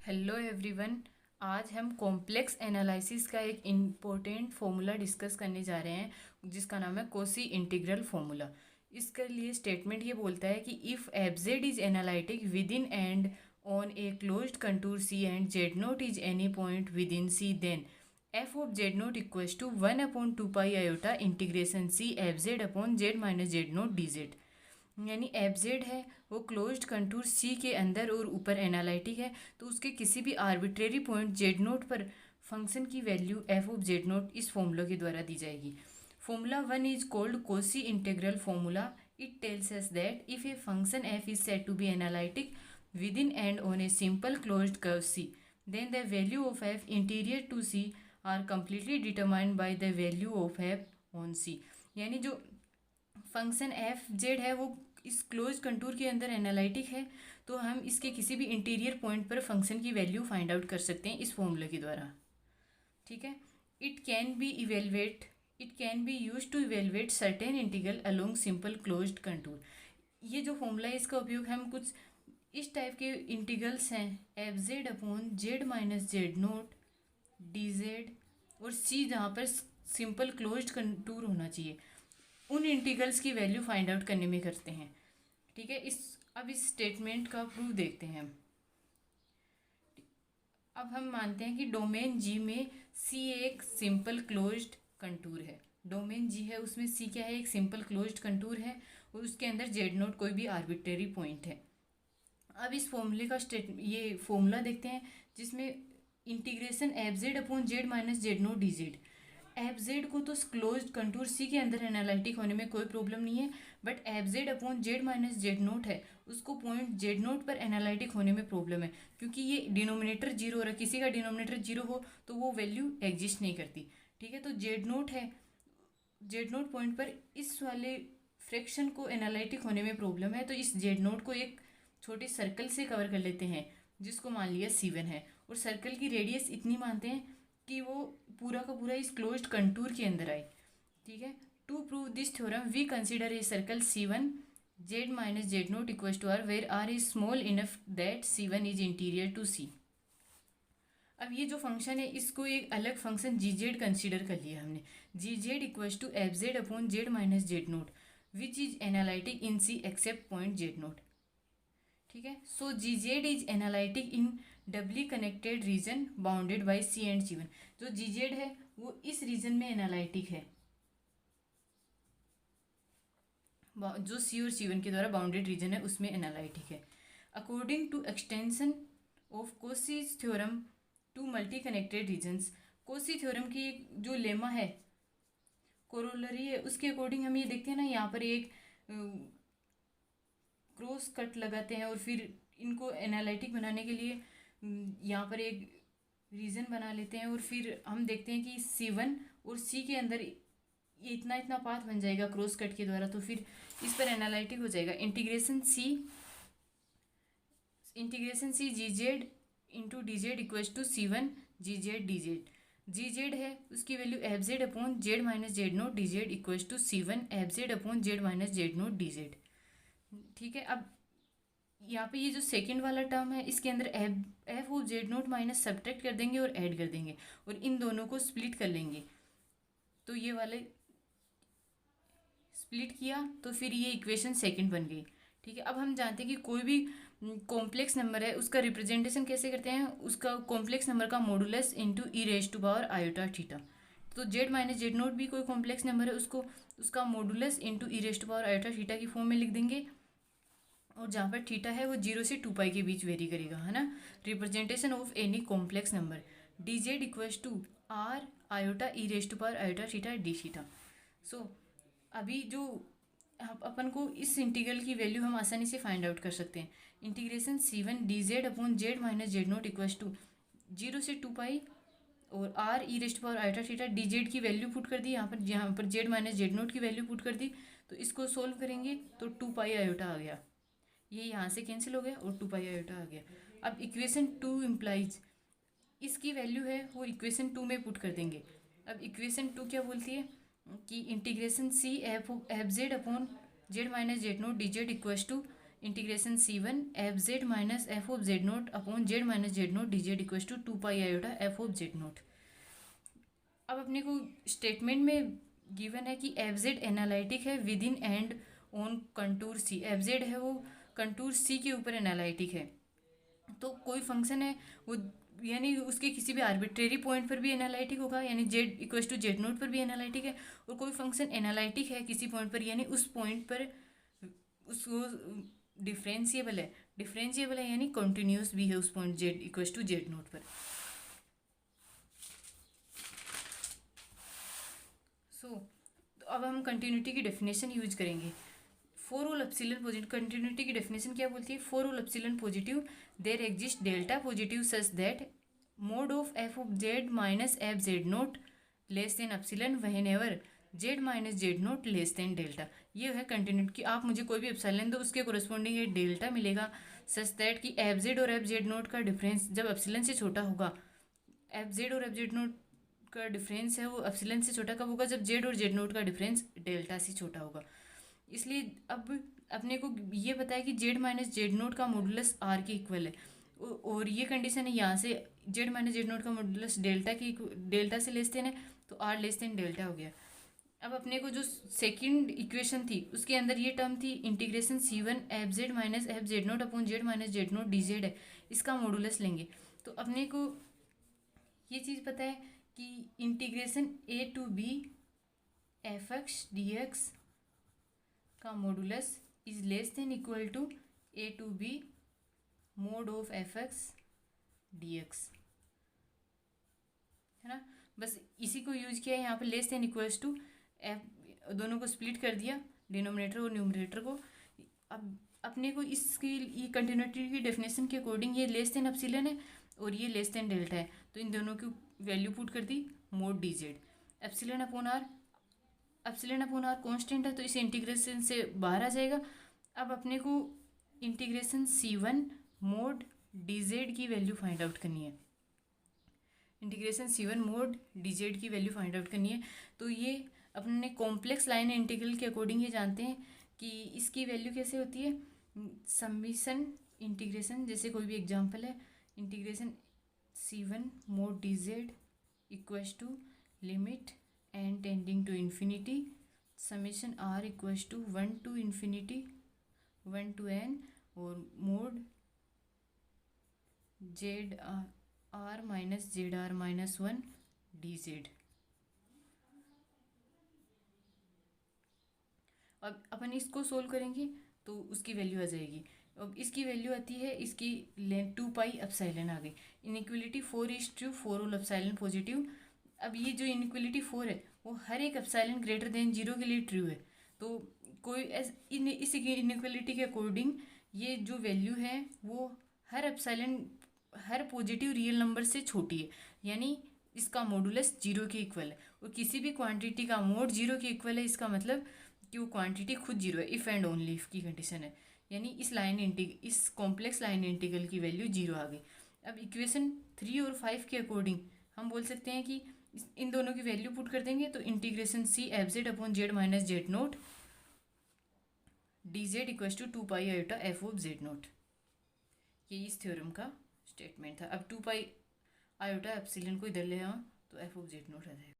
Hello everyone. आज हम complex analysis का एक इम्पोर्टेंट फॉर्मूला डिस्कस करने जा रहे हैं जिसका नाम है कोसी इंटीग्रल फॉर्मूला। इसके लिए स्टेटमेंट ये बोलता है कि if F Z is analytic within and on a closed contour C and Z naught is any point within C then F of Z note equals to 1/2 pi iota integration C F Z upon Z minus Z naught D Z. यानी F Z है वो closed contour सी के अंदर और ऊपर analytic है, तो उसके किसी भी आर्बिट्रेरी पॉइंट जेड नोट पर फंक्शन की value f of Z not इस फॉर्मूला के द्वारा दी जाएगी। Formula 1 is called Cauchy integral formula. It tells us that if a function f is said to be analytic within and on a simple closed curve C then the value of f interior to C are completely determined by the value of f on C. यानी जो function F Z है वो इस close contour के अंदर analytic है, तो हम इसके किसी भी इंटीरियर पॉइंट पर फंक्शन की वैल्यू फाइंड आउट कर सकते हैं इस फॉर्मूले के द्वारा। ठीक है। It can be evaluate it can be use to evaluate certain integral along simple closed contour. ये जो फॉर्मूला है इसका उपयोग हम कुछ इस टाइप के इंटीग्रल्स हैं F Z upon Z minus Z naught D Z और सी जहाँ पर सिंपल क्लोज्ड कंटूर होना चाहिए, उन इंटीग्रल्स की वैल्यू फाइंड आउट करने में करते हैं। ठीक है। अब इस स्टेटमेंट का प्रूफ देखते हैं हम। अब हम मानते हैं कि डोमेन जी में सी एक सिंपल क्लोज्ड कंटूर है। डोमेन जी है उसमें सी क्या है, एक सिंपल क्लोज्ड कंटूर है और उसके अंदर जेड नोट कोई भी आर्बिट्रेरी पॉइंट है। अब इस फॉर्मूले का ये फॉर्मूला देखते हैं जिसमें integration F Z upon Z minus Z naught D Z. F Z को तो क्लोज्ड कंटूर सी के अंदर एनालिटिक होने में कोई प्रॉब्लम नहीं है, but F Z upon Z minus Z note है उसको पॉइंट जेड नोट पर एनालिटिक होने में प्रॉब्लम है, क्योंकि ये डिनोमिनेटर जीरो हो रहा है। किसी का डिनोमिनेटर जीरो हो तो वो वैल्यू एग्जिस्ट नहीं करती। ठीक है। तो जेड नोट है, जेड नोट पॉइंट पर इस वाले फ्रैक्शन को एनालिटिक होने में प्रॉब्लम है, तो इस जेड नोट को एक छोटे सर्कल से कवर कर लेते हैं जिसको मान लिया C1 है, और सर्कल की रेडियस इतनी मानते हैं कि वो पूरा का पूरा इस क्लोज्ड कंटूर के अंदर आए। ठीक है। To prove this theorem we consider a circle C1 z minus Z note equals to r where r is small enough that C1 is interior to C. अब ये जो फंक्शन है इसको एक अलग फंक्शन जी जेड कंसिडर कर लिया हमने। G z equals to f Z upon Z minus Z not which is analytic in C except point z not. ठीक है। So g z is analytic in doubly connected region bounded by C and C1। जो जी Z है वो इस reason में analytic है जो सी और C1 के द्वारा बाउंडेड रीजन है उसमें एनालिटिक है। According to extension of Cauchy's theorem to multi connected regions. Cauchy theorem की जो लेमा है कोरोलरी है उसके अकॉर्डिंग हम ये देखते हैं ना, यहाँ पर एक क्रॉस कट लगाते हैं और फिर इनको एनालिटिक बनाने के लिए यहाँ पर एक रीजन बना लेते हैं, और फिर हम देखते हैं कि C1 और C के अंदर ये इतना इतना पाथ बन जाएगा क्रॉस कट के द्वारा, तो फिर इस पर एनालिटिक हो जाएगा। Integration C G Z into D Z equals to C1 G Z D Z. G Z है उसकी value F Z upon Z minus Z naught D Z equals to C1 F Z upon Z minus Z naught D Z. ठीक है। अब यहाँ पे ये जो second वाला टर्म है इसके अंदर F of Z note minus subtract कर देंगे और ऐड कर देंगे और इन दोनों को स्प्लिट कर लेंगे, तो ये वाले स्प्लिट किया तो फिर ये इक्वेशन सेकंड बन गई। ठीक है। अब हम जानते हैं कि कोई भी कॉम्प्लेक्स नंबर है उसका रिप्रेजेंटेशन कैसे करते हैं, उसका कॉम्प्लेक्स नंबर का modulus into E raise to power iota theta. तो जेड माइनस जेड नोट भी कोई कॉम्प्लेक्स नंबर है उसको उसका modulus into E raise to power iota theta की फॉर्म में लिख देंगे, और जहाँ पर थीटा है वो 0 से 2 पाई के बीच वेरी करेगा, है ना। Representation of any complex number d Z equals to r iota e raise to power iota theta d theta. So अभी जो अपन को इस इंटीग्रल की वैल्यू हम आसानी से फाइंड आउट कर सकते हैं। Integration C1 D Z upon Z minus Z note equals to 0 से 2 पाई और R E raise power iota theta D Z की वैल्यू पुट कर दी, यहाँ पर जेड माइनस जेड नोट की वैल्यू पुट कर दी, तो इसको सोल्व करेंगे तो 2 पाई आयोटा आ गया, ये यहाँ से कैंसिल हो गया और 2 पाई आयोटा आ गया। अब इक्वेशन 2 इम्प्लाइज इसकी वैल्यू है वो इक्वेशन 2 में पुट कर देंगे। अब इक्वेशन 2 क्या बोलती है कि integration C F Z upon Z minus Z naught D Z equals to integration C1 F Z minus F of Z naught upon Z minus Z naught D Z equal to 2 pi iota F of Z naught. अब अपने को statement में given है कि F Z analytic है within and on contour C. F Z है वो contour सी के ऊपर एनालिटिक है। तो कोई फंक्शन है वो यानी उसके किसी भी आर्बिट्रेरी पॉइंट पर भी एनालिटिक होगा, यानी Z equal to Z note पर भी एनालिटिक है। और कोई फंक्शन एनालिटिक है किसी पॉइंट पर, यानी उस पॉइंट पर उसको डिफरेंशिएबल है यानी कंटिन्यूस भी है उस point Z equal to Z note पर। तो अब हम कंटिन्यूटी की डेफिनेशन यूज करेंगे। For all epsilon positive, continuity की डेफिनेशन क्या बोलती है? For all epsilon positive there exist delta positive such that mod of F of Z minus F Z naught less than epsilon whenever Z minus Z naught less than delta. ये है continuity की आप मुझे कोई भी epsilon दो उसके corresponding ये डेल्टा मिलेगा सच दैट कि एफ जेड और एफ जेड नोट का डिफरेंस जब एप्सिलॉन से छोटा होगा, एफ जेड और एफ जेड नोट का डिफरेंस है वो एप्सिलॉन से छोटा कब होगा? जब जेड और जेड नोट का डिफरेंस डेल्टा से छोटा होगा। इसलिए अब अपने को ये पता है कि जेड माइनस जेड नोट का मॉडुलस आर के इक्वल है और ये कंडीशन है यहाँ से जेड माइनस जेड नोट का मॉडुलस डेल्टा से लेस देन है तो आर लेस देन डेल्टा हो गया। अब अपने को जो सेकंड इक्वेशन थी उसके अंदर ये टर्म थी integration C1 F Z minus F Z naught upon Z minus Z naught D Z है, इसका मॉडुलस लेंगे। तो अपने को ये चीज़ पता है कि integration a to b f x d x का modulus is less than equal to a to b mod of f x d x, है ना। बस इसी को यूज किया यहाँ पे less than equals to f, दोनों को स्प्लिट कर दिया डिनोमिनेटर और न्यूमरेटर को। अब अपने को इसकी ये कंटिन्यूटी की डेफिनेशन के अकॉर्डिंग ये लेस देन एप्सिलॉन है और ये लेस देन डेल्टा है, तो इन दोनों की वैल्यू पुट कर दी mod D z. Epsilon upon r constant है तो इस इंटीग्रेशन से बाहर आ जाएगा। अब अपने को integration C1 mod D Z की वैल्यू फाइंड आउट करनी है। Integration C1 mod D Z की वैल्यू फाइंड आउट करनी है। तो ये अपने कॉम्प्लेक्स लाइन इंटीग्रल के अकॉर्डिंग ये जानते हैं कि इसकी वैल्यू कैसे होती है। समीशन इंटीग्रेशन, जैसे कोई भी एग्जांपल है, integration C1 mod D Z equals to limit N tending to infinity summation R equals to 1 to infinity 1 to n और mod Z R minus Z R minus 1 D Z. अब अपन इसको solve करेंगे तो उसकी value आ जाएगी। अब इसकी वैल्यू आती है इसकी 2 पाई एप्सिलॉन आ गई। Inequality 4:4 all epsilon positive. अब ये जो इनइक्वलिटी 4 है वो हर एक एप्सिलॉन ग्रेटर देन 0 के लिए ट्रू है। तो कोई इस इनइक्वलिटी के अकॉर्डिंग ये जो वैल्यू है वो हर एप्सिलॉन हर पॉजिटिव रियल नंबर से छोटी है, यानी इसका मॉडुलस 0 के इक्वल है। और किसी भी क्वांटिटी का मोड 0 के इक्वल है इसका मतलब कि वो क्वांटिटी खुद 0 है, इफ़ एंड ओनली इफ की कंडीशन है, यानी इस कॉम्प्लेक्स लाइन इंटीग्रल की वैल्यू 0 आ गई। अब इक्वेशन 3 और 5 के अकॉर्डिंग हम बोल सकते हैं कि इन दोनों की वैल्यू पुट कर देंगे तो integration C F Z upon Z minus Z naught D Z equal to 2 pi iota F of Z naught. ये इस थ्योरम का स्टेटमेंट था। अब 2 पाई आयोटा एप्सिलॉन को इधर ले आओ तो एफ ऑफ जेड नोट आ जाएगा।